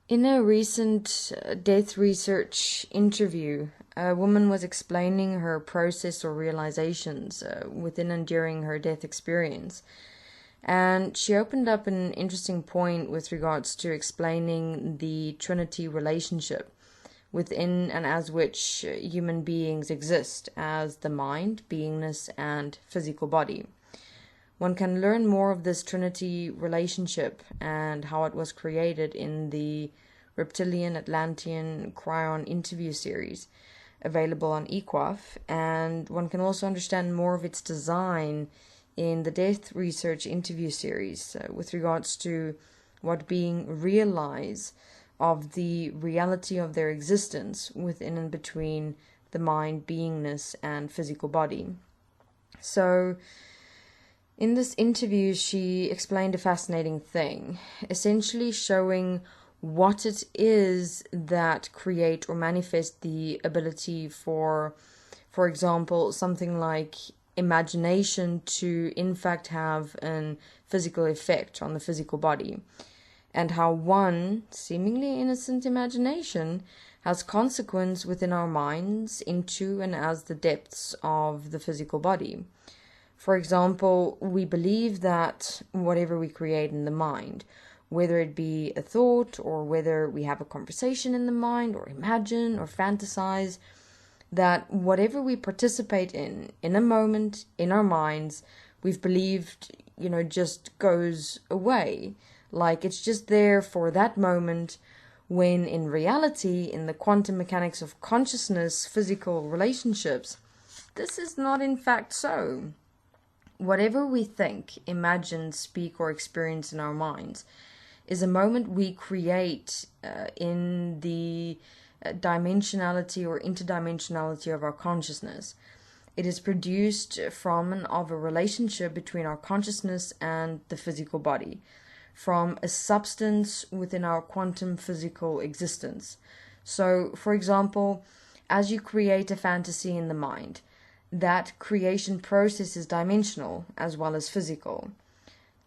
In a recent death research interview, a woman was explaining her process or realizations within and during her death experience. And she opened up an interesting point with regards to explaining the Trinity relationship within and as which human beings exist as the mind, beingness, and physical body. One can learn more of this Trinity relationship and how it was created in the Reptilian Atlantean Cryon interview series available on EQAFE, and one can also understand more of its design in the Death Research interview series with regards to what being realize of the reality of their existence within and between the mind, beingness, and physical body. So, in this interview, she explained a fascinating thing, essentially showing what it is that create or manifest the ability for example, something like imagination to in fact have an physical effect on the physical body, and how one seemingly innocent imagination has consequence within our minds into and as the depths of the physical body. For example, we believe that whatever we create in the mind, whether it be a thought or whether we have a conversation in the mind or imagine or fantasize, that whatever we participate in a moment, in our minds, we've believed, just goes away. Like it's just there for that moment, when in reality, in the quantum mechanics of consciousness, physical relationships, this is not in fact so. Whatever we think, imagine, speak, or experience in our minds is a moment we create in the dimensionality or interdimensionality of our consciousness. It is produced from and of a relationship between our consciousness and the physical body, from a substance within our quantum physical existence. So, for example, as you create a fantasy in the mind, that creation process is dimensional as well as physical.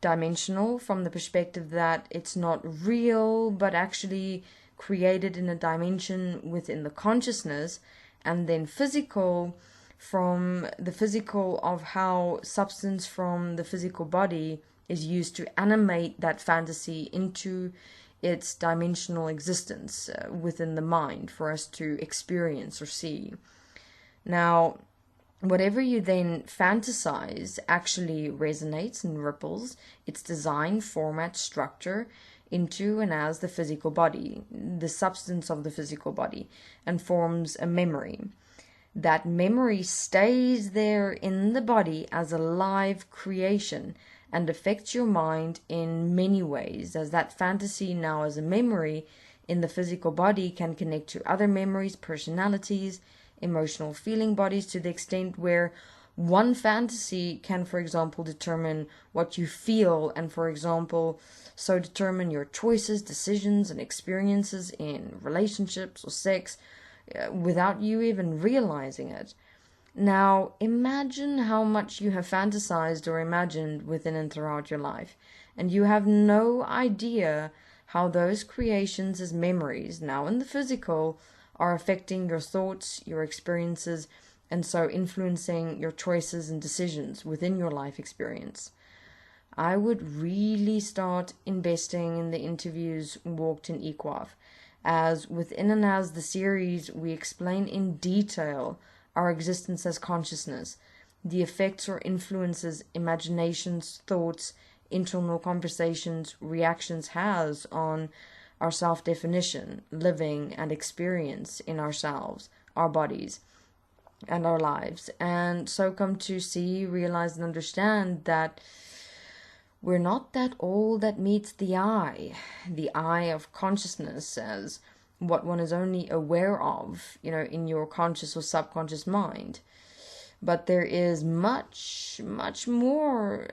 Dimensional from the perspective that it's not real, but actually created in a dimension within the consciousness, and then physical from the physical of how substance from the physical body is used to animate that fantasy into its dimensional existence within the mind for us to experience or see. Now, whatever you then fantasize actually resonates and ripples its design, format, structure into and as the physical body, the substance of the physical body, and forms a memory. That memory stays there in the body as a live creation and affects your mind in many ways, as that fantasy now as a memory in the physical body can connect to other memories, personalities, emotional feeling bodies, to the extent where one fantasy can, for example, determine what you feel and, for example, so determine your choices, decisions, and experiences in relationships or sex without you even realizing it. Now, imagine how much you have fantasized or imagined within and throughout your life, and you have no idea how those creations as memories, now in the physical, are affecting your thoughts, your experiences, and so influencing your choices and decisions within your life experience. I would really start investing in the interviews walked in EQAFE, as within and as the series we explain in detail our existence as consciousness, the effects or influences imaginations, thoughts, internal conversations, reactions has on our self-definition, living and experience in ourselves, our bodies, and our lives. And so come to see, realize, and understand that we're not that all that meets the eye of consciousness as what one is only aware of, in your conscious or subconscious mind. But there is much, much more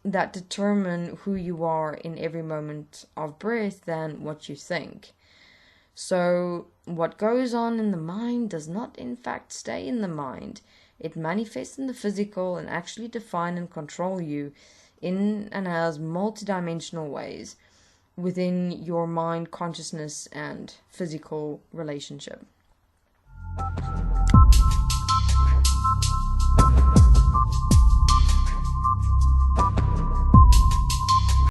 that determine who you are in every moment of breath than what you think. So what goes on in the mind does not in fact stay in the mind. It manifests in the physical and actually define and control you in and as multidimensional ways. within your mind, consciousness, and physical relationship.